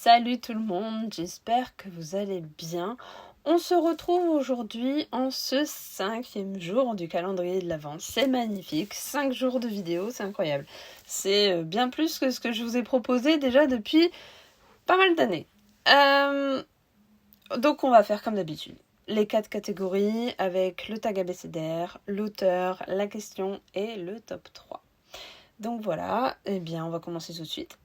Salut tout le monde, j'espère que vous allez bien. On se retrouve aujourd'hui en ce 5e jour du calendrier de l'Avent. C'est magnifique, 5 jours de vidéo, c'est incroyable. C'est bien plus que ce que je vous ai proposé déjà depuis pas mal d'années. Donc on va faire comme d'habitude. Les 4 catégories avec le tag abécédaire, l'auteur, la question et le top 3. Donc voilà, on va commencer tout de suite.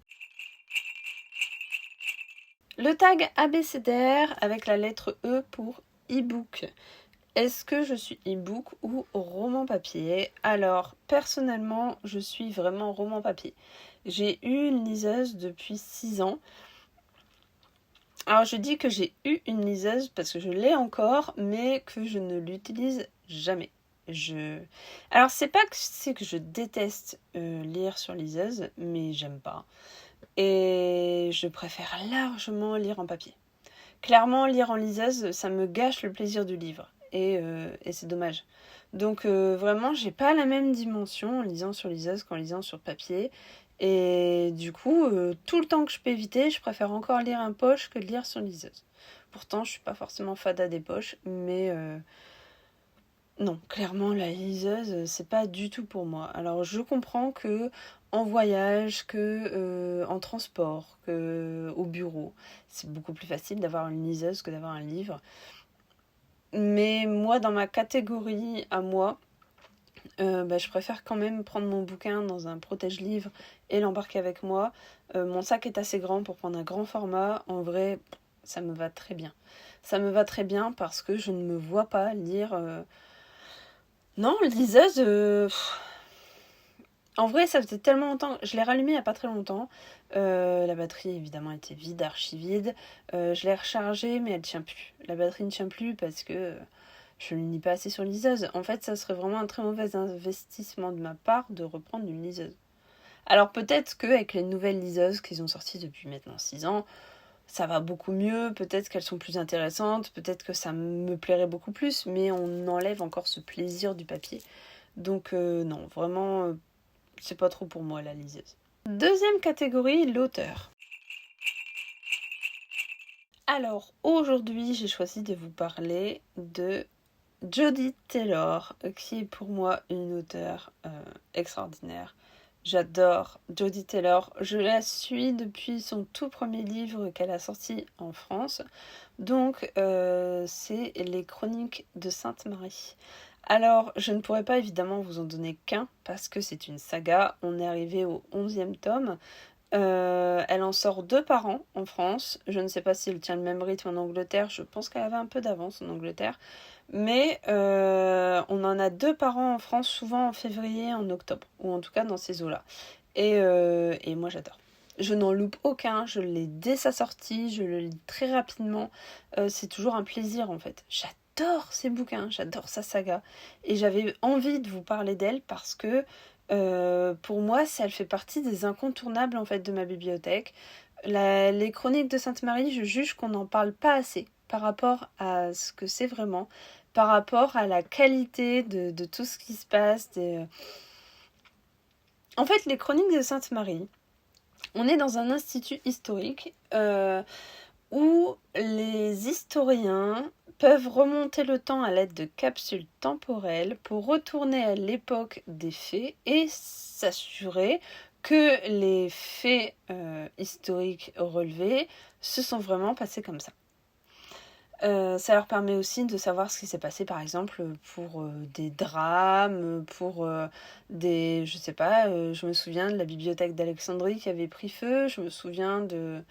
Le tag abécédaire avec la lettre E pour e-book. Est-ce que je suis e-book ou roman papier ? Alors, personnellement, je suis vraiment roman papier. J'ai eu une liseuse depuis 6 ans. Alors, je dis que j'ai eu une liseuse parce que je l'ai encore, mais que je ne l'utilise jamais. Alors, c'est pas que c'est que je déteste lire sur liseuse, mais j'aime pas. Et je préfère largement lire en papier. Clairement, lire en liseuse, ça me gâche le plaisir du livre. Et c'est dommage. Donc vraiment, j'ai pas la même dimension en lisant sur liseuse qu'en lisant sur papier. Et du coup, tout le temps que je peux éviter, je préfère encore lire un poche que de lire sur liseuse. Pourtant, je suis pas forcément fada des poches, mais non, clairement, la liseuse, c'est pas du tout pour moi. Alors, je comprends que en voyage, que en transport, que au bureau, c'est beaucoup plus facile d'avoir une liseuse que d'avoir un livre. Mais moi, dans ma catégorie à moi, je préfère quand même prendre mon bouquin dans un protège-livre et l'embarquer avec moi. Mon sac est assez grand pour prendre un grand format. En vrai, ça me va très bien. Ça me va très bien parce que je ne me vois pas lire... Non, liseuse, en vrai, ça faisait tellement longtemps. Je l'ai rallumée il n'y a pas très longtemps. La batterie, évidemment, était vide, archi vide. Je l'ai rechargée, mais elle tient plus. La batterie ne tient plus parce que je ne lis pas assez sur liseuse. En fait, ça serait vraiment un très mauvais investissement de ma part de reprendre une liseuse. Alors peut-être qu'avec les nouvelles liseuses qu'ils ont sorties depuis maintenant 6 ans, ça va beaucoup mieux, peut-être qu'elles sont plus intéressantes, peut-être que ça me plairait beaucoup plus, mais on enlève encore ce plaisir du papier. Donc non, vraiment, c'est pas trop pour moi la liseuse. Deuxième catégorie, l'auteur. Alors aujourd'hui, j'ai choisi de vous parler de Jodi Taylor, qui est pour moi une auteure extraordinaire. J'adore Jodi Taylor. Je la suis depuis son tout premier livre qu'elle a sorti en France. Donc, c'est Les Chroniques de Sainte-Marie. Alors, je ne pourrais pas évidemment vous en donner qu'un parce que c'est une saga. On est arrivé au 11e tome. Elle en sort 2 par an en France. Je ne sais pas si elle tient le même rythme en Angleterre. Je pense qu'elle avait un peu d'avance en Angleterre. Mais on en a 2 par an en France, souvent en février et en octobre. Ou en tout cas dans ces eaux-là. Et moi j'adore. Je n'en loupe aucun, je l'ai dès sa sortie, je le lis très rapidement. C'est toujours un plaisir en fait. J'adore ses bouquins, j'adore sa saga. Et j'avais envie de vous parler d'elle parce que pour moi, elle fait partie des incontournables en fait de ma bibliothèque. Les Chroniques de Sainte-Marie, je juge qu'on n'en parle pas assez par rapport à ce que c'est vraiment, par rapport à la qualité de tout ce qui se passe. En fait, les Chroniques de Sainte-Marie, on est dans un institut historique où les historiens peuvent remonter le temps à l'aide de capsules temporelles pour retourner à l'époque des faits et s'assurer que les faits historiques relevés se sont vraiment passés comme ça. Ça leur permet aussi de savoir ce qui s'est passé par exemple pour des drames, pour des... Je sais pas, je me souviens de la bibliothèque d'Alexandrie qui avait pris feu, je me souviens de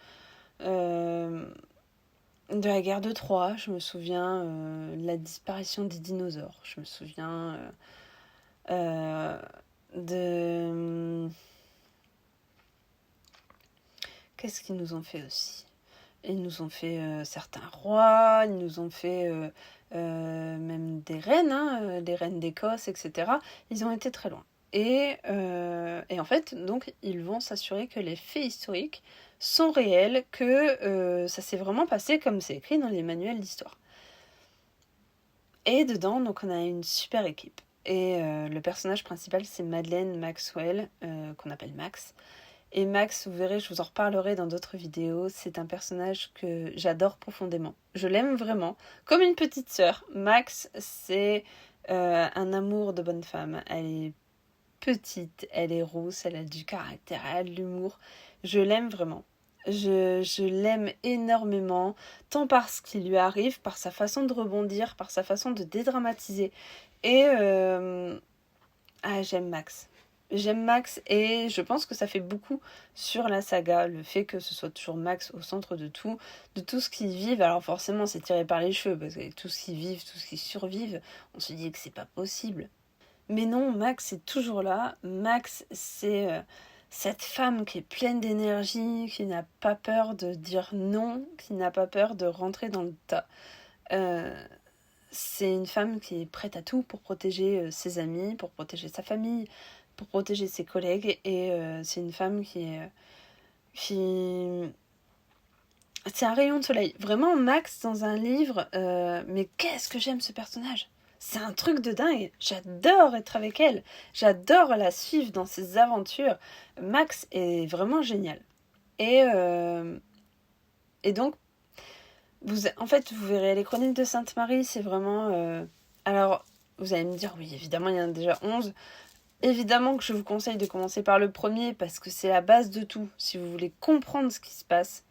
la guerre de Troie, je me souviens de la disparition des dinosaures, je me souviens de... Qu'est-ce qu'ils nous ont fait aussi ? Ils nous ont fait certains rois, ils nous ont fait même des reines, des reines d'Écosse, etc. Ils ont été très loin. Et en fait, donc, ils vont s'assurer que les faits historiques sont réels, que ça s'est vraiment passé comme c'est écrit dans les manuels d'histoire. Et dedans, donc, on a une super équipe. Et le personnage principal, c'est Madeleine Maxwell, qu'on appelle Max. Et Max, vous verrez, je vous en reparlerai dans d'autres vidéos, c'est un personnage que j'adore profondément. Je l'aime vraiment, comme une petite sœur. Max, c'est un amour de bonne femme. Elle est petite, elle est rousse, elle a du caractère, elle a de l'humour. Je l'aime vraiment. Je l'aime énormément, tant par ce qui lui arrive, par sa façon de rebondir, par sa façon de dédramatiser. Et j'aime Max. J'aime Max et je pense que ça fait beaucoup sur la saga, le fait que ce soit toujours Max au centre de tout ce qu'ils vivent. Alors forcément c'est tiré par les cheveux, parce que tout ce qu'ils vivent, tout ce qu'ils survivent, on se dit que c'est pas possible. Mais non, Max est toujours là. Max, c'est cette femme qui est pleine d'énergie, qui n'a pas peur de dire non, qui n'a pas peur de rentrer dans le tas. Euh, c'est une femme qui est prête à tout pour protéger ses amis, pour protéger sa famille, pour protéger ses collègues. Et c'est une femme qui... C'est un rayon de soleil. Vraiment, Max, dans un livre, mais qu'est-ce que j'aime ce personnage! C'est un truc de dingue. J'adore être avec elle. J'adore la suivre dans ses aventures. Max est vraiment génial. Et, et donc, en fait, vous verrez, les Chroniques de Sainte-Marie, c'est vraiment... Alors, vous allez me dire, oui, évidemment, il y en a déjà 11. Évidemment que je vous conseille de commencer par le premier, parce que c'est la base de tout, si vous voulez comprendre ce qui se passe.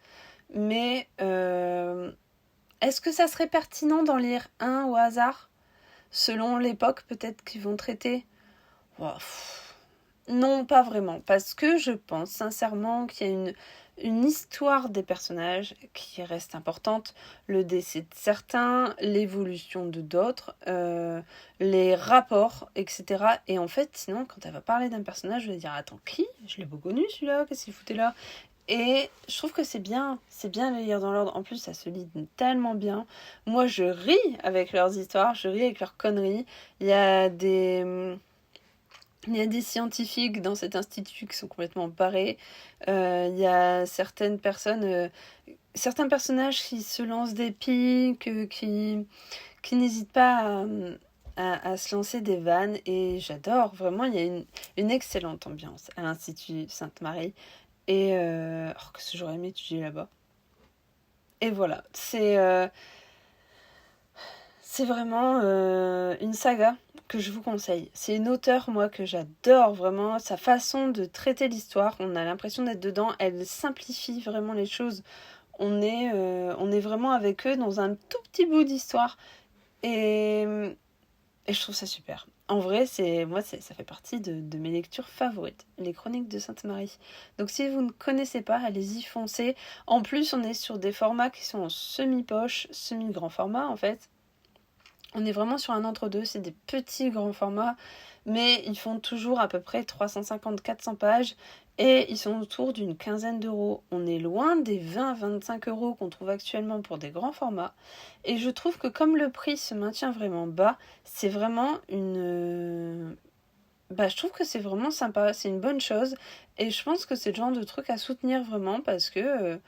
Mais est-ce que ça serait pertinent d'en lire un au hasard ? Selon l'époque peut-être qu'ils vont traiter. Wow. Non, pas vraiment. Parce que je pense sincèrement qu'il y a une histoire des personnages qui reste importante. Le décès de certains, l'évolution de d'autres, les rapports, etc. Et en fait, sinon, quand elle va parler d'un personnage, je vais dire, attends, qui ? Je l'ai pas connu celui-là, qu'est-ce qu'il foutait là ? Et je trouve que c'est bien de les lire dans l'ordre. En plus, ça se lit tellement bien. Moi, je ris avec leurs histoires, je ris avec leurs conneries. Il y a des scientifiques dans cet institut qui sont complètement barrés. Il y a certaines personnes, certains personnages qui se lancent des pics, qui n'hésitent pas à se lancer des vannes. Et j'adore, vraiment, il y a une excellente ambiance à l'Institut Sainte-Marie. Et que j'aurais aimé étudier là-bas. Et voilà, c'est vraiment une saga que je vous conseille. C'est une auteure, moi, que j'adore vraiment. Sa façon de traiter l'histoire, on a l'impression d'être dedans. Elle simplifie vraiment les choses. On est vraiment avec eux dans un tout petit bout d'histoire. Et je trouve ça super. En vrai, ça fait partie de mes lectures favorites, les Chroniques de Sainte-Marie. Donc si vous ne connaissez pas, allez-y, foncez. En plus, on est sur des formats qui sont en semi-poche, semi-grand format en fait. On est vraiment sur un entre-deux, c'est des petits grands formats, mais ils font toujours à peu près 350-400 pages et ils sont autour d'une quinzaine d'euros. On est loin des 20-25 euros qu'on trouve actuellement pour des grands formats. Et je trouve que comme le prix se maintient vraiment bas, c'est vraiment je trouve que c'est vraiment sympa, c'est une bonne chose. Et je pense que c'est le genre de truc à soutenir vraiment parce que...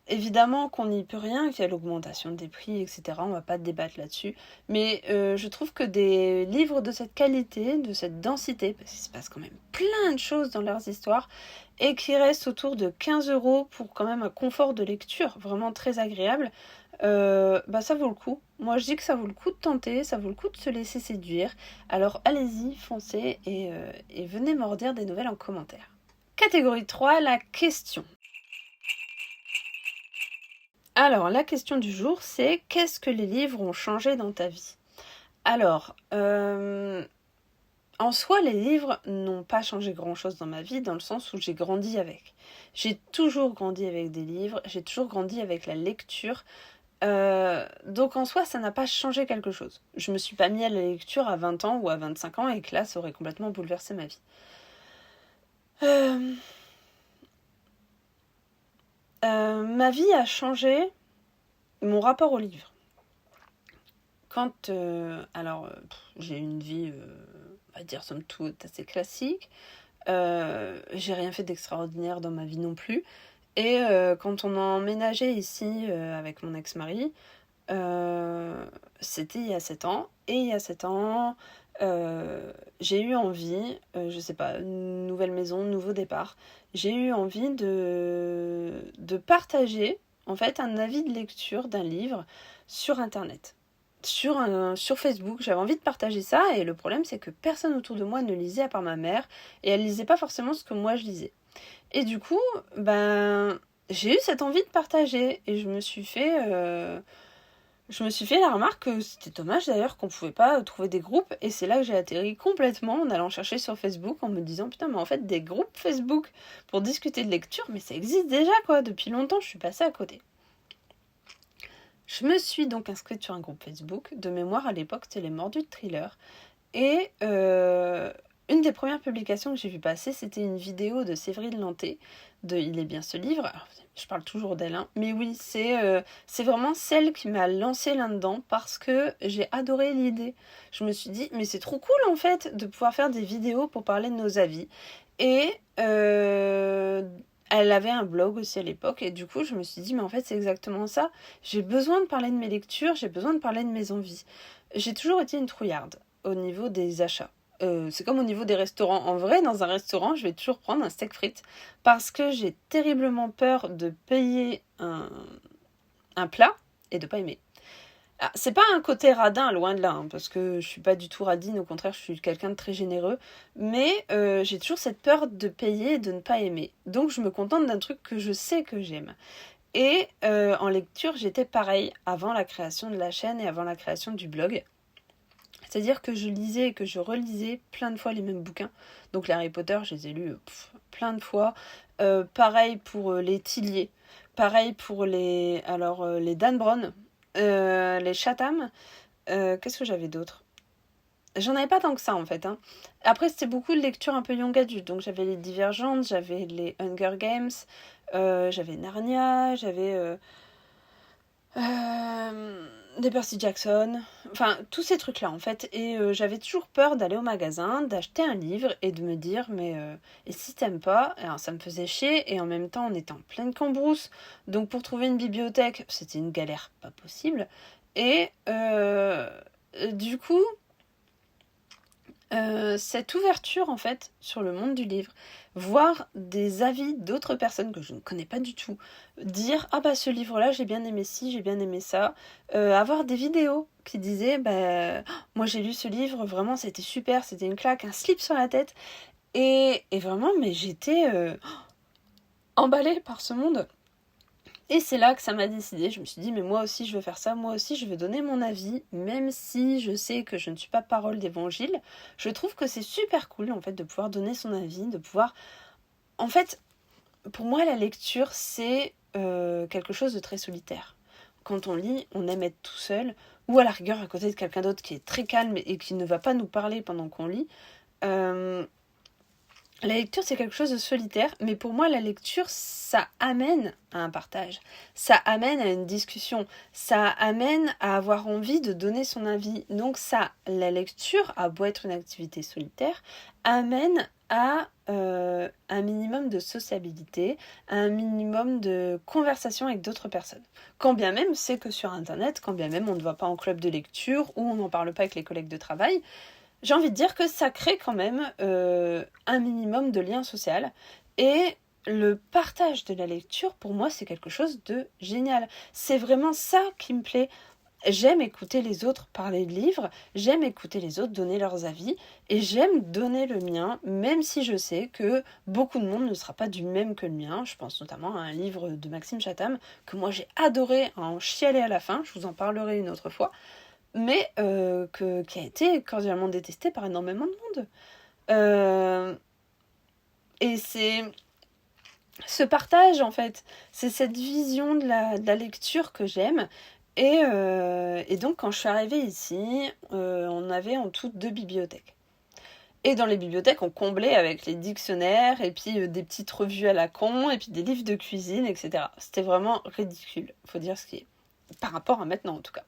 évidemment qu'on n'y peut rien, qu'il y a l'augmentation des prix, etc. On va pas débattre là-dessus. Mais je trouve que des livres de cette qualité, de cette densité, parce qu'il se passe quand même plein de choses dans leurs histoires, et qui restent autour de 15 euros pour quand même un confort de lecture vraiment très agréable, ça vaut le coup. Moi je dis que ça vaut le coup de tenter, ça vaut le coup de se laisser séduire. Alors allez-y, foncez et venez m'en redire des nouvelles en commentaire. Catégorie 3, la question. Alors, la question du jour, c'est qu'est-ce que les livres ont changé dans ta vie ? Alors, en soi, les livres n'ont pas changé grand-chose dans ma vie, dans le sens où j'ai grandi avec. J'ai toujours grandi avec des livres, j'ai toujours grandi avec la lecture. Donc en soi, ça n'a pas changé quelque chose. Je me suis pas mis à la lecture à 20 ans ou à 25 ans et que là, ça aurait complètement bouleversé ma vie. Ma vie a changé, mon rapport au livre. Quand, j'ai une vie, on va dire somme toute assez classique. J'ai rien fait d'extraordinaire dans ma vie non plus. Et quand on a emménagé ici avec mon ex-mari, c'était il y a 7 ans. Et il y a 7 ans, j'ai eu envie, je sais pas, une nouvelle maison, nouveau départ, j'ai eu envie de partager en fait un avis de lecture d'un livre sur internet. Sur Facebook, j'avais envie de partager ça et le problème c'est que personne autour de moi ne lisait à part ma mère et elle lisait pas forcément ce que moi je lisais. Et du coup, ben j'ai eu cette envie de partager et je me suis fait la remarque que c'était dommage d'ailleurs qu'on pouvait pas trouver des groupes et c'est là que j'ai atterri complètement en allant chercher sur Facebook en me disant putain mais en fait des groupes Facebook pour discuter de lecture mais ça existe déjà quoi, depuis longtemps je suis passée à côté. Je me suis donc inscrite sur un groupe Facebook, de mémoire à l'époque c'était les Mordus de Thriller et une des premières publications que j'ai vu passer c'était une vidéo de Séverine Lanté de Il est bien ce livre. Alors, je parle toujours d'elle, hein. Mais oui, c'est vraiment celle qui m'a lancée là-dedans parce que j'ai adoré l'idée. Je me suis dit, mais c'est trop cool en fait de pouvoir faire des vidéos pour parler de nos avis. Et elle avait un blog aussi à l'époque et du coup je me suis dit, mais en fait c'est exactement ça. J'ai besoin de parler de mes lectures, j'ai besoin de parler de mes envies. J'ai toujours été une trouillarde au niveau des achats. C'est comme au niveau des restaurants. En vrai, dans un restaurant, je vais toujours prendre un steak frites parce que j'ai terriblement peur de payer un plat et de pas aimer. Ah, c'est pas un côté radin, loin de là, hein, parce que je suis pas du tout radine, au contraire, je suis quelqu'un de très généreux, mais j'ai toujours cette peur de payer et de ne pas aimer. Donc je me contente d'un truc que je sais que j'aime. Et en lecture, j'étais pareil avant la création de la chaîne et avant la création du blog. C'est-à-dire que je lisais et que je relisais plein de fois les mêmes bouquins. Donc les Harry Potter, je les ai lus plein de fois. Pareil pour les Tillier. Pareil pour les Dan Brown. Les Chatham. Qu'est-ce que j'avais d'autre? J'en avais pas tant que ça en fait. Hein. Après, c'était beaucoup de lectures un peu young adulte. Donc j'avais les Divergentes, j'avais les Hunger Games, j'avais Narnia, j'avais des Percy Jackson, enfin tous ces trucs-là en fait. Et j'avais toujours peur d'aller au magasin, d'acheter un livre et de me dire mais et si t'aimes pas, alors ça me faisait chier et en même temps on était en pleine cambrousse. Donc pour trouver une bibliothèque, c'était une galère pas possible. Et du coup, cette ouverture en fait sur le monde du livre, voir des avis d'autres personnes que je ne connais pas du tout, dire ah bah ce livre-là j'ai bien aimé ci, j'ai bien aimé ça, avoir des vidéos qui disaient bah moi j'ai lu ce livre, vraiment c'était super, c'était une claque, un slip sur la tête et vraiment mais j'étais emballée par ce monde. Et c'est là que ça m'a décidé, je me suis dit mais moi aussi je veux faire ça, moi aussi je veux donner mon avis, même si je sais que je ne suis pas parole d'évangile, je trouve que c'est super cool en fait de pouvoir donner son avis, de pouvoir... En fait, pour moi la lecture c'est quelque chose de très solitaire. Quand on lit, on aime être tout seul, ou à la rigueur à côté de quelqu'un d'autre qui est très calme et qui ne va pas nous parler pendant qu'on lit. La lecture, c'est quelque chose de solitaire, mais pour moi, la lecture, ça amène à un partage, ça amène à une discussion, ça amène à avoir envie de donner son avis. Donc ça, la lecture, à beau être une activité solitaire, amène à un minimum de sociabilité, à un minimum de conversation avec d'autres personnes. Quand bien même c'est que sur Internet, quand bien même on ne va pas en club de lecture ou on n'en parle pas avec les collègues de travail, j'ai envie de dire que ça crée quand même un minimum de lien social. Et le partage de la lecture, pour moi, c'est quelque chose de génial. C'est vraiment ça qui me plaît. J'aime écouter les autres parler de livres, j'aime écouter les autres donner leurs avis, et j'aime donner le mien, même si je sais que beaucoup de monde ne sera pas du même que le mien. Je pense notamment à un livre de Maxime Chatham, que moi j'ai adoré en chialer à la fin, je vous en parlerai une autre fois, mais qui a été cordialement détesté par énormément de monde. Et c'est ce partage, en fait, c'est cette vision de la lecture que j'aime. Et donc, quand je suis arrivée ici, on avait en tout 2 bibliothèques. Et dans les bibliothèques, on comblait avec les dictionnaires, et puis des petites revues à la con, et puis des livres de cuisine, etc. C'était vraiment ridicule, faut dire ce qui est. Par rapport à maintenant, en tout cas.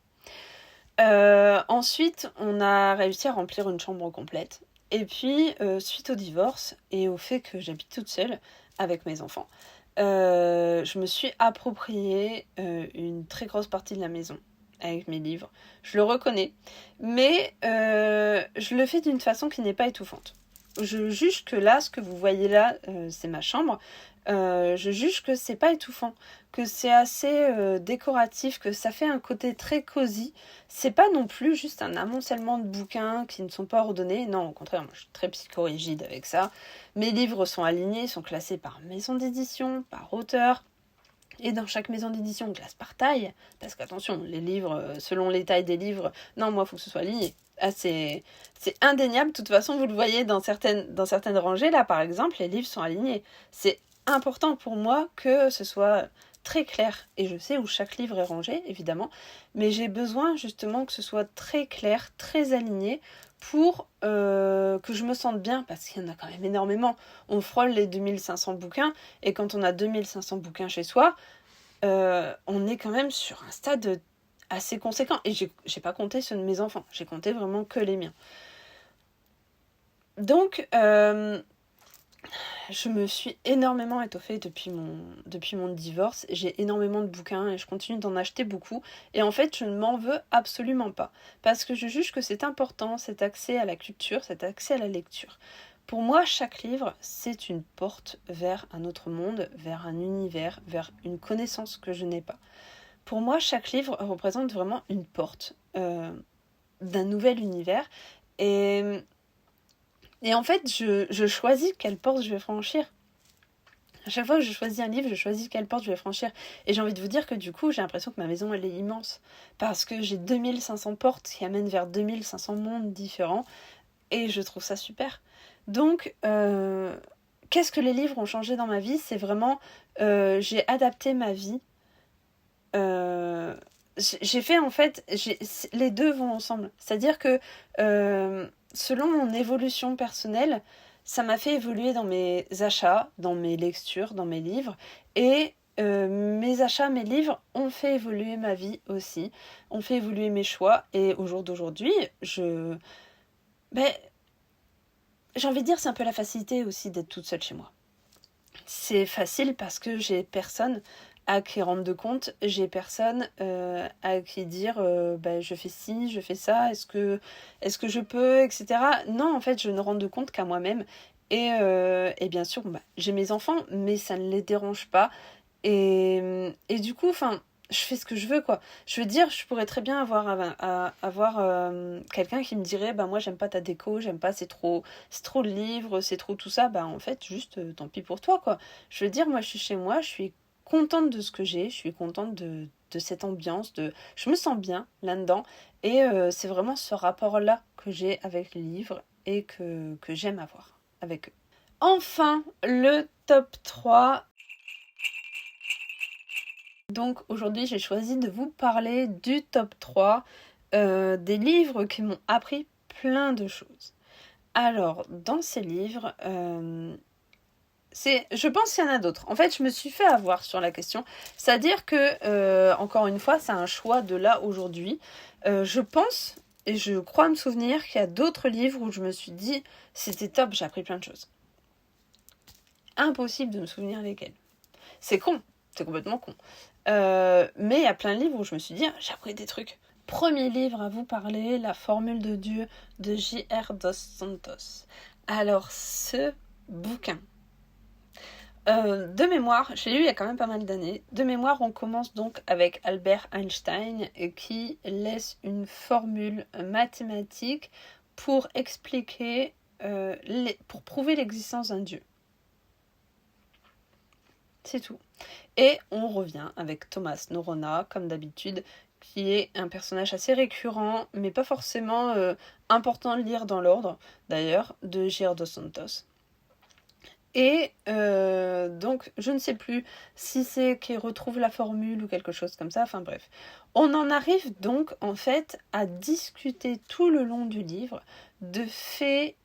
Ensuite, on a réussi à remplir une chambre complète. Et puis, suite au divorce et au fait que j'habite toute seule avec mes enfants, je me suis approprié une très grosse partie de la maison. avec mes livres. Je le reconnais. Mais je le fais d'une façon qui n'est pas étouffante. Je juge que là, ce que vous voyez là, c'est ma chambre. Je juge que c'est pas étouffant, que c'est assez décoratif, que ça fait un côté très cosy. C'est pas non plus juste un amoncellement de bouquins qui ne sont pas ordonnés. Non, au contraire, moi je suis très psychorigide avec ça. Mes livres sont alignés, sont classés par maison d'édition, par auteur. Et dans chaque maison d'édition, on classe par taille. Parce qu'attention, les livres, selon les tailles des livres, non, moi, il faut que ce soit aligné. Ah, c'est indéniable. De toute façon, vous le voyez dans certaines rangées. Là, par exemple, les livres sont alignés. C'est important pour moi que ce soit très clair. Et je sais où chaque livre est rangé, évidemment. Mais j'ai besoin, justement, que ce soit très clair, très aligné pour que je me sente bien. Parce qu'il y en a quand même énormément. On frôle les 2500 bouquins. Et quand on a 2500 bouquins chez soi, on est quand même sur un stade assez conséquent. Et j'ai pas compté ceux de mes enfants. J'ai compté vraiment que les miens. Donc, je me suis énormément étoffée depuis mon divorce. J'ai énormément de bouquins et je continue d'en acheter beaucoup. Et en fait, je ne m'en veux absolument pas. Parce que je juge que c'est important, cet accès à la culture, cet accès à la lecture. Pour moi, chaque livre, c'est une porte vers un autre monde, vers un univers, vers une connaissance que je n'ai pas. Pour moi, chaque livre représente vraiment une porte d'un nouvel univers. Et en fait, je choisis quelle porte je vais franchir. À chaque fois que je choisis un livre, je choisis quelle porte je vais franchir. Et j'ai envie de vous dire que du coup, j'ai l'impression que ma maison, elle est immense. Parce que j'ai 2500 portes qui amènent vers 2500 mondes différents. Et je trouve ça super. Donc, qu'est-ce que les livres ont changé dans ma vie ? C'est vraiment, j'ai adapté ma vie. J'ai fait en fait, les deux vont ensemble. C'est-à-dire que selon mon évolution personnelle, ça m'a fait évoluer dans mes achats, dans mes lectures, dans mes livres. Et mes achats, mes livres ont fait évoluer ma vie aussi, ont fait évoluer mes choix. Et au jour d'aujourd'hui, ben, j'ai envie de dire, c'est un peu la facilité aussi d'être toute seule chez moi. C'est facile parce que j'ai personne à qui rendre compte, j'ai personne à qui dire je fais ci, je fais ça, est-ce que je peux, etc. Non, en fait, je ne rends de compte qu'à moi-même. Et bien sûr, j'ai mes enfants, mais ça ne les dérange pas. Et du coup, je fais ce que je veux, quoi. Je veux dire, je pourrais très bien avoir quelqu'un qui me dirait, moi, j'aime pas ta déco, j'aime pas, c'est trop de livres, c'est trop tout ça. En fait, juste, tant pis pour toi, quoi. Je veux dire, moi, je suis chez moi, je suis contente de ce que j'ai, je suis contente de cette ambiance, je me sens bien là-dedans. Et c'est vraiment ce rapport-là que j'ai avec les livres et que j'aime avoir avec eux. Enfin, le top 3. Donc aujourd'hui, j'ai choisi de vous parler du top 3 des livres qui m'ont appris plein de choses. Alors, dans ces livres, je pense qu'il y en a d'autres. En fait, je me suis fait avoir sur la question. C'est-à-dire que, encore une fois, c'est un choix de là aujourd'hui. Je pense et je crois me souvenir qu'il y a d'autres livres où je me suis dit c'était top, j'ai appris plein de choses. Impossible de me souvenir lesquels. C'est con, c'est complètement con. Mais il y a plein de livres où je me suis dit j'ai appris des trucs. Premier livre à vous parler, La Formule de Dieu de J.R. Dos Santos. Alors ce bouquin, de mémoire, je l'ai lu il y a quand même pas mal d'années. De mémoire, on commence donc avec Albert Einstein qui laisse une formule mathématique pour expliquer, pour prouver l'existence d'un Dieu. C'est tout. Et on revient avec Thomas Norona, comme d'habitude, qui est un personnage assez récurrent, mais pas forcément important de lire dans l'ordre, d'ailleurs, de J.R. Dos Santos. Et donc, je ne sais plus si c'est qu'il retrouve la formule ou quelque chose comme ça, enfin bref. On en arrive donc, en fait, à discuter tout le long du livre de faits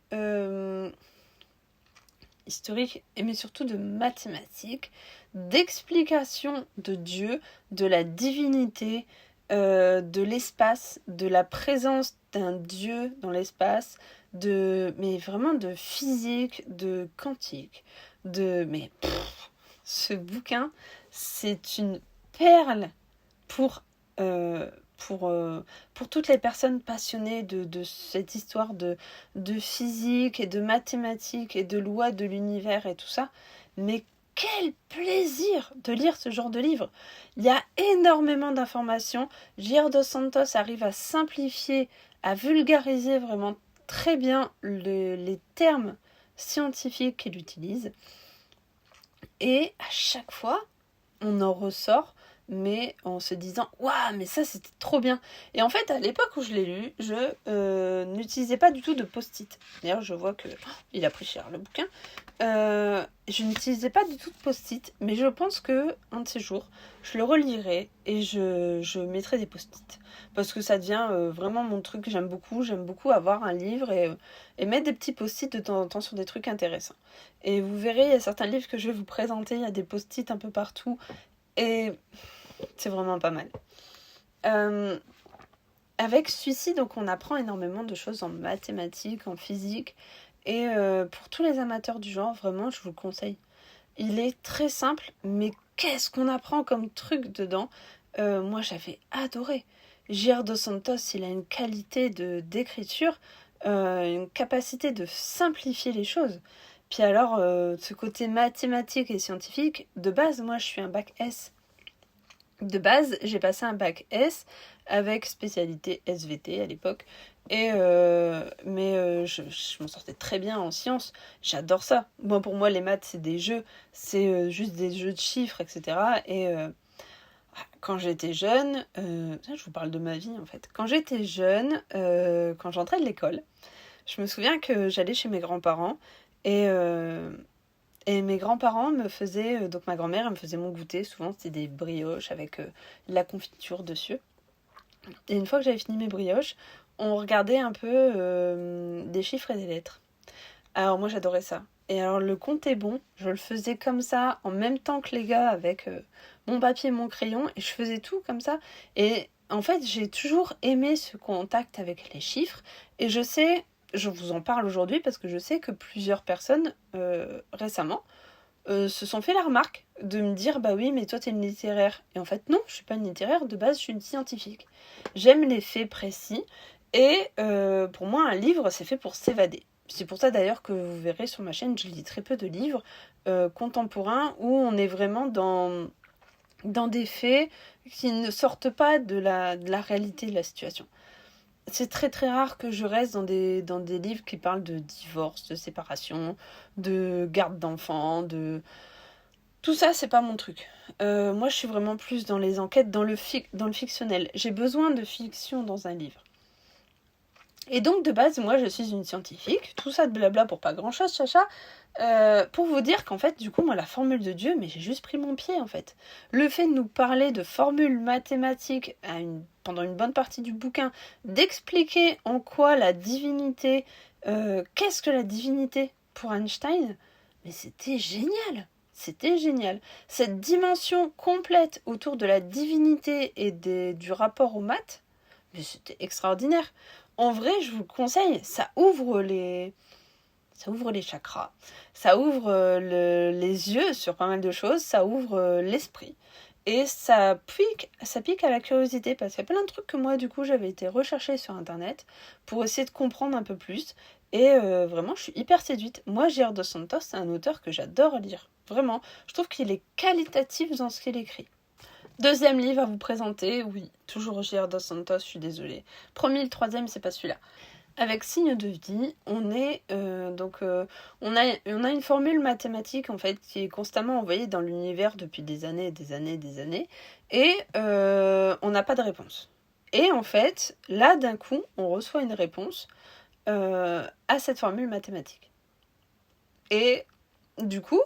historiques, mais surtout de mathématiques, d'explications de Dieu, de la divinité, de l'espace, de la présence d'un Dieu dans l'espace, mais vraiment de physique, de quantique, ce bouquin, c'est une perle pour pour toutes les personnes passionnées de cette histoire de physique et de mathématiques et de lois de l'univers et tout ça. Mais quel plaisir de lire ce genre de livre! Il y a énormément d'informations. J.R. Dos Santos arrive à simplifier, à vulgariser vraiment très bien les termes scientifiques qu'il utilise. Et à chaque fois, on en ressort, mais en se disant « Waouh, mais ça c'était trop bien !» Et en fait, à l'époque où je l'ai lu, je n'utilisais pas du tout de post-it. D'ailleurs, je vois que il a pris cher le bouquin. Je n'utilisais pas du tout de post-it, mais je pense que un de ces jours, je le relirai et je mettrai des post-it. Parce que ça devient vraiment mon truc que j'aime beaucoup. J'aime beaucoup avoir un livre et mettre des petits post-it de temps en temps sur des trucs intéressants. Et vous verrez, il y a certains livres que je vais vous présenter, il y a des post-it un peu partout. Et c'est vraiment pas mal. Avec celui-ci, donc, on apprend énormément de choses en mathématiques, en physique. Et pour tous les amateurs du genre, vraiment, je vous le conseille. Il est très simple, mais qu'est-ce qu'on apprend comme truc dedans. Moi, j'avais adoré. J.R. Dos Santos, il a une qualité d'écriture, une capacité de simplifier les choses. Puis alors, ce côté mathématique et scientifique, de base, moi, je suis un bac S. De base, j'ai passé un bac S avec spécialité SVT à l'époque. Mais je m'en sortais très bien en sciences. J'adore ça. Moi, pour moi, les maths, c'est des jeux. C'est juste des jeux de chiffres, etc. Et quand j'étais jeune, je vous parle de ma vie en fait. Quand j'étais jeune, quand j'entrais de l'école, je me souviens que j'allais chez mes grands-parents et mes grands-parents me faisaient, donc ma grand-mère, elle me faisait mon goûter. Souvent, c'était des brioches avec de la confiture dessus. Et une fois que j'avais fini mes brioches, on regardait un peu des chiffres et des lettres. Alors moi, j'adorais ça. Et alors le compte est bon, je le faisais comme ça, en même temps que les gars, avec mon papier et mon crayon, et je faisais tout comme ça. Et en fait, j'ai toujours aimé ce contact avec les chiffres, et je vous en parle aujourd'hui parce que je sais que plusieurs personnes récemment se sont fait la remarque de me dire bah oui mais toi t'es une littéraire, et en fait non, je suis pas une littéraire, de base je suis une scientifique. J'aime les faits précis et pour moi un livre c'est fait pour s'évader. C'est pour ça d'ailleurs que vous verrez sur ma chaîne je lis très peu de livres contemporains où on est vraiment dans des faits qui ne sortent pas de la réalité de la situation. C'est très très rare que je reste dans des livres qui parlent de divorce, de séparation, de garde d'enfants, de... Tout ça, c'est pas mon truc. Moi, je suis vraiment plus dans les enquêtes, dans le fictionnel. J'ai besoin de fiction dans un livre. Et donc, de base, moi, je suis une scientifique. Tout ça de blabla pour pas grand-chose, chacha. Pour vous dire qu'en fait, du coup, moi, la formule de Dieu, mais j'ai juste pris mon pied, en fait. Le fait de nous parler de formules mathématiques pendant une bonne partie du bouquin, d'expliquer en quoi la divinité... qu'est-ce que la divinité pour Einstein? Mais c'était génial! C'était génial. Cette dimension complète autour de la divinité et du rapport aux maths, mais c'était extraordinaire. En vrai, je vous le conseille, ça ouvre les chakras, ça ouvre les yeux sur pas mal de choses, ça ouvre l'esprit. Et ça pique à la curiosité, parce qu'il y a plein de trucs que moi, du coup, j'avais été rechercher sur Internet pour essayer de comprendre un peu plus. Et vraiment, je suis hyper séduite. Moi, J.R. Dos Santos, c'est un auteur que j'adore lire. Vraiment, je trouve qu'il est qualitatif dans ce qu'il écrit. Deuxième livre à vous présenter, oui, toujours J.R. Dos Santos, je suis désolée. Premier, le troisième, c'est pas celui-là. Avec Signe de vie, on a une formule mathématique en fait qui est constamment envoyée dans l'univers depuis des années, et on n'a pas de réponse. Et en fait, là d'un coup, on reçoit une réponse à cette formule mathématique. Et du coup,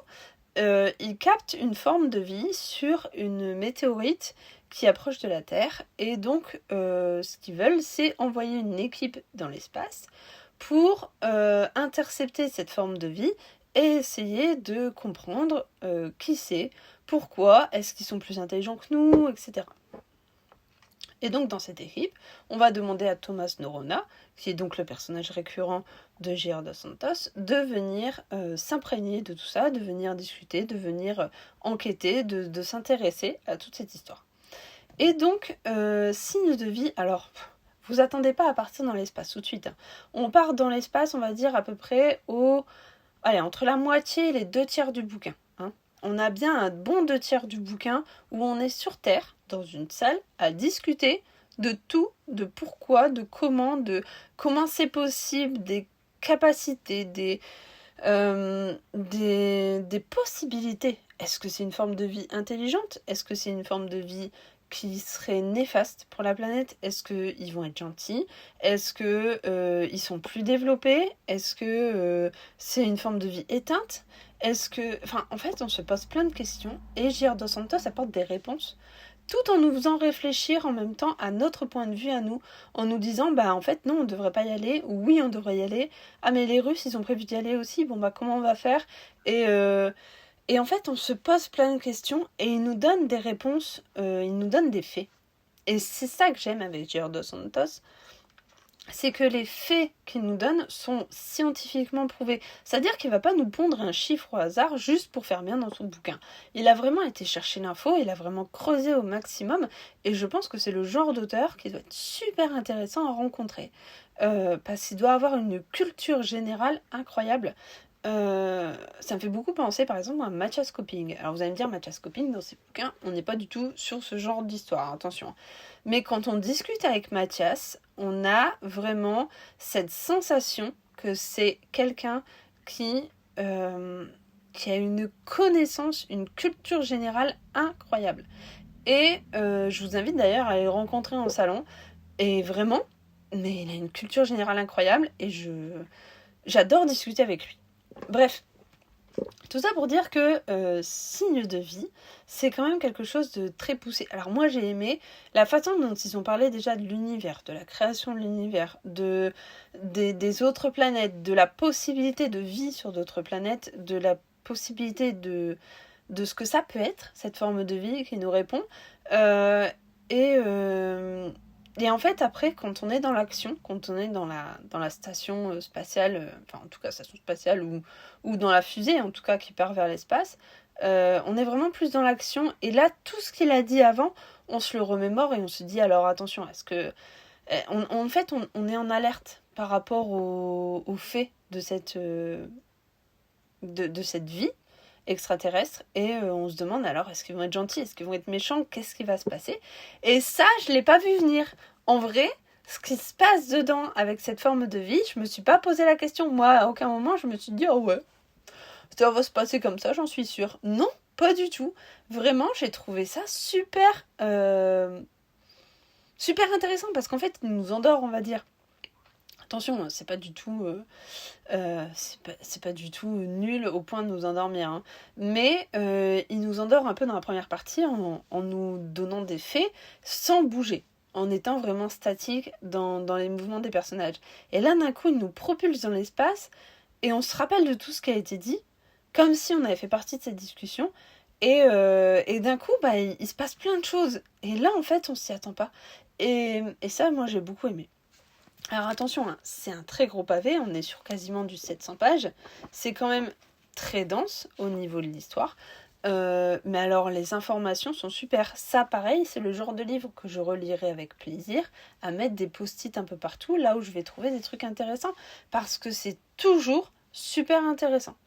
ils captent une forme de vie sur une météorite qui approche de la Terre. Et donc, ce qu'ils veulent, c'est envoyer une équipe dans l'espace pour intercepter cette forme de vie et essayer de comprendre qui c'est, pourquoi, est-ce qu'ils sont plus intelligents que nous, etc. Et donc dans cette équipe, on va demander à Thomas Norona, qui est donc le personnage récurrent de J.R. Dos Santos, de venir s'imprégner de tout ça, de venir discuter, de venir enquêter, de s'intéresser à toute cette histoire. Et donc, signe de vie, alors, vous attendez pas à partir dans l'espace tout de suite. Hein. On part dans l'espace, on va dire à peu près entre la moitié et les 2/3 du bouquin. Hein. On a bien un bon 2/3 du bouquin où on est sur Terre, dans une salle, à discuter de tout, de pourquoi, de comment c'est possible, des capacités, des possibilités. Est-ce que c'est une forme de vie intelligente? Est-ce que c'est une forme de vie qui serait néfaste pour la planète? Est-ce qu'ils vont être gentils? Est-ce que ils sont plus développés? Est-ce que c'est une forme de vie éteinte? Est-ce que... Enfin, en fait, on se pose plein de questions et J.R. Dos Santos apporte des réponses tout en nous faisant réfléchir en même temps à notre point de vue à nous, en nous disant, en fait, non, on ne devrait pas y aller, ou oui, on devrait y aller, ah, mais les Russes, ils ont prévu d'y aller aussi, comment on va faire? Et en fait, on se pose plein de questions, et ils nous donnent des réponses, ils nous donnent des faits. Et c'est ça que j'aime avec J.R. Dos Santos, c'est que les faits qu'il nous donne sont scientifiquement prouvés. C'est-à-dire qu'il ne va pas nous pondre un chiffre au hasard juste pour faire bien dans son bouquin. Il a vraiment été chercher l'info, il a vraiment creusé au maximum, et je pense que c'est le genre d'auteur qui doit être super intéressant à rencontrer. Parce qu'il doit avoir une culture générale incroyable. Ça me fait beaucoup penser par exemple à Mathias Coping. Alors vous allez me dire, Mathias Coping, dans ses bouquins, on n'est pas du tout sur ce genre d'histoire, attention. Mais quand on discute avec Mathias, on a vraiment cette sensation que c'est quelqu'un qui a une connaissance, une culture générale incroyable. Et je vous invite d'ailleurs à le rencontrer en salon. Et vraiment, mais il a une culture générale incroyable et j'adore discuter avec lui. Bref, tout ça pour dire que signe de vie, c'est quand même quelque chose de très poussé. Alors moi j'ai aimé la façon dont ils ont parlé déjà de l'univers, de la création de l'univers, des autres planètes, de la possibilité de vie sur d'autres planètes, de la possibilité de ce que ça peut être, cette forme de vie qui nous répond. Et en fait, après, quand on est dans l'action, quand on est dans la station spatiale, enfin en tout cas station spatiale ou dans la fusée, en tout cas qui part vers l'espace, on est vraiment plus dans l'action. Et là, tout ce qu'il a dit avant, on se le remémore et on se dit alors attention, est-ce que... En fait, on est en alerte par rapport au fait de cette vie extraterrestre et on se demande alors est-ce qu'ils vont être gentils, est-ce qu'ils vont être méchants, qu'est-ce qui va se passer? Et ça, je l'ai pas vu venir. En vrai, ce qui se passe dedans avec cette forme de vie, je me suis pas posé la question. Moi, à aucun moment, je me suis dit oh ouais, ça va se passer comme ça, j'en suis sûre. Non, pas du tout. Vraiment, j'ai trouvé ça super intéressant parce qu'en fait, il nous endort, on va dire. Attention, c'est pas du tout c'est pas du tout nul au point de nous endormir. Hein. Mais il nous endort un peu dans la première partie en nous donnant des faits sans bouger, en étant vraiment statique dans les mouvements des personnages. Et là, d'un coup, il nous propulse dans l'espace et on se rappelle de tout ce qui a été dit, comme si on avait fait partie de cette discussion. Et d'un coup, il se passe plein de choses. Et là, en fait, on s'y attend pas. Et ça, moi, j'ai beaucoup aimé. Alors attention, hein, c'est un très gros pavé, on est sur quasiment du 700 pages. C'est quand même très dense au niveau de l'histoire. Mais alors les informations sont super. Ça pareil, c'est le genre de livre que je relirai avec plaisir, à mettre des post-it un peu partout, là où je vais trouver des trucs intéressants. Parce que c'est toujours super intéressant.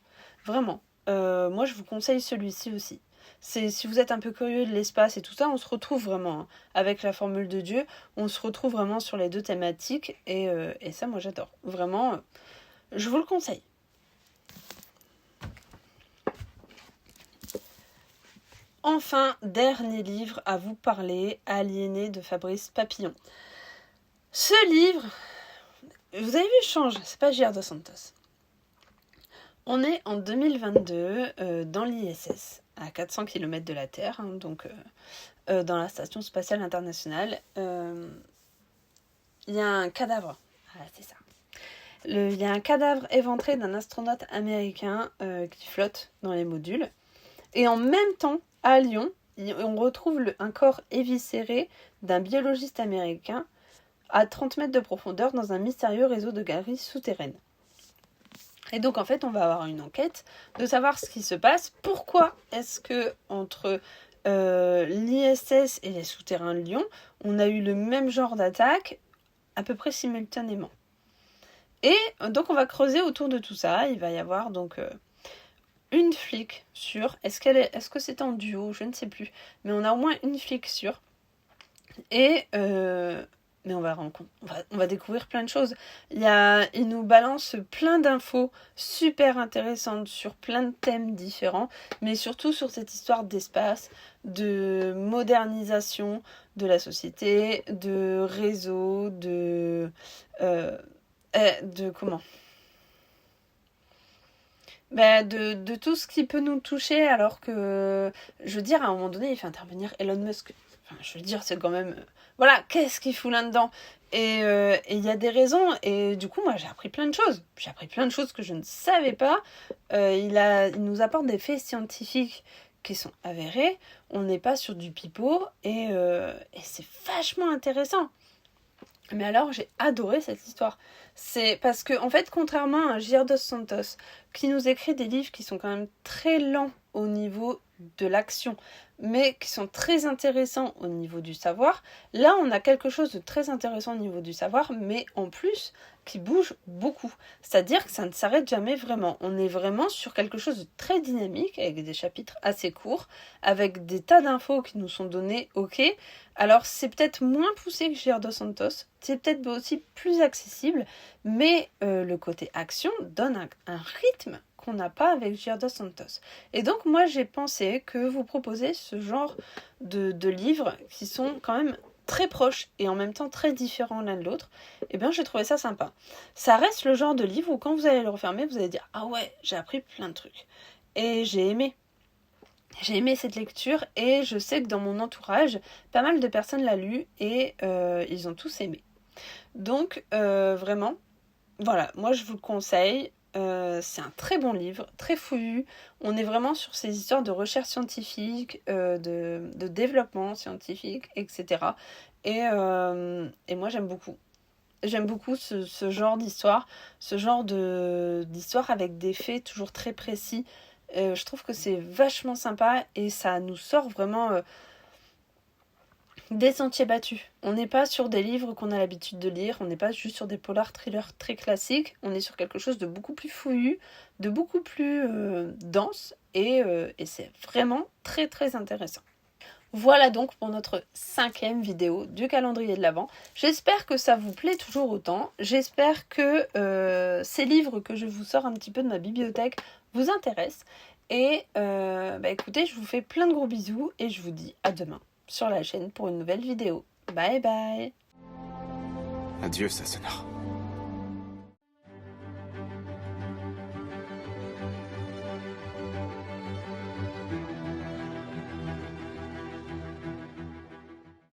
Vraiment. Moi je vous conseille celui-ci aussi. Si vous êtes un peu curieux de l'espace et tout ça, on se retrouve vraiment avec la formule de Dieu, on se retrouve vraiment sur les deux thématiques et ça moi j'adore. Vraiment, je vous le conseille. Enfin, dernier livre à vous parler, Aliéné de Fabrice Papillon. Ce livre, vous avez vu le change, c'est pas J.R. Dos Santos. On est en 2022 dans l'ISS, à 400 km de la Terre, hein, donc dans la Station Spatiale Internationale. Il y a un cadavre. Ah, c'est ça. Il y a un cadavre éventré d'un astronaute américain qui flotte dans les modules. Et en même temps, à Lyon, on retrouve un corps éviscéré d'un biologiste américain à 30 mètres de profondeur dans un mystérieux réseau de galeries souterraines. Et donc en fait on va avoir une enquête de savoir ce qui se passe, pourquoi est-ce que entre l'ISS et les souterrains de Lyon, on a eu le même genre d'attaque à peu près simultanément. Et donc on va creuser autour de tout ça. Il va y avoir donc une flic sûre. Est-ce que c'est en duo? Je ne sais plus. Mais on a au moins une flic sûre. Et mais on va découvrir plein de choses. Il nous balance plein d'infos super intéressantes sur plein de thèmes différents, mais surtout sur cette histoire d'espace, de modernisation de la société, de réseau, de comment de tout ce qui peut nous toucher, alors que, je veux dire, à un moment donné, il fait intervenir Elon Musk. Enfin, je veux dire, c'est quand même... voilà, qu'est-ce qu'il fout là-dedans? Et il y a des raisons, et du coup, moi, j'ai appris plein de choses. J'ai appris plein de choses que je ne savais pas. Il nous apporte des faits scientifiques qui sont avérés. On n'est pas sur du pipeau, et c'est vachement intéressant. Mais alors, j'ai adoré cette histoire. C'est parce que, en fait, contrairement à Gir dos Santos, qui nous écrit des livres qui sont quand même très lents au niveau de l'action, mais qui sont très intéressants au niveau du savoir, là, on a quelque chose de très intéressant au niveau du savoir, mais en plus, qui bouge beaucoup. C'est-à-dire que ça ne s'arrête jamais vraiment. On est vraiment sur quelque chose de très dynamique, avec des chapitres assez courts, avec des tas d'infos qui nous sont données, ok. Alors, c'est peut-être moins poussé que Gir dos Santos, c'est peut-être aussi plus accessible, mais le côté action donne un rythme qu'on n'a pas avec Gir dos Santos. Et donc, moi, j'ai pensé que vous proposez ce genre de livres qui sont quand même très proches et en même temps très différents l'un de l'autre, et bien j'ai trouvé ça sympa. Ça reste le genre de livre où quand vous allez le refermer, vous allez dire « Ah ouais, j'ai appris plein de trucs ». Et j'ai aimé. J'ai aimé cette lecture et je sais que dans mon entourage, pas mal de personnes l'ont lu et ils ont tous aimé. Donc vraiment, voilà, moi je vous le conseille. C'est un très bon livre, très fouillu. On est vraiment sur ces histoires de recherche scientifique, de développement scientifique, etc. Et moi j'aime beaucoup. J'aime beaucoup ce genre d'histoire, ce genre d'histoire avec des faits toujours très précis. Je trouve que c'est vachement sympa et ça nous sort vraiment des sentiers battus. On n'est pas sur des livres qu'on a l'habitude de lire, on n'est pas juste sur des polars thrillers très classiques, on est sur quelque chose de beaucoup plus fouillu, de beaucoup plus dense et c'est vraiment très très intéressant. Voilà donc pour notre 5e vidéo du calendrier de l'Avent. J'espère que ça vous plaît toujours autant. J'espère que ces livres que je vous sors un petit peu de ma bibliothèque vous intéressent. Et écoutez, je vous fais plein de gros bisous et je vous dis à demain sur la chaîne pour une nouvelle vidéo. Bye bye. Adieu, Sassenard.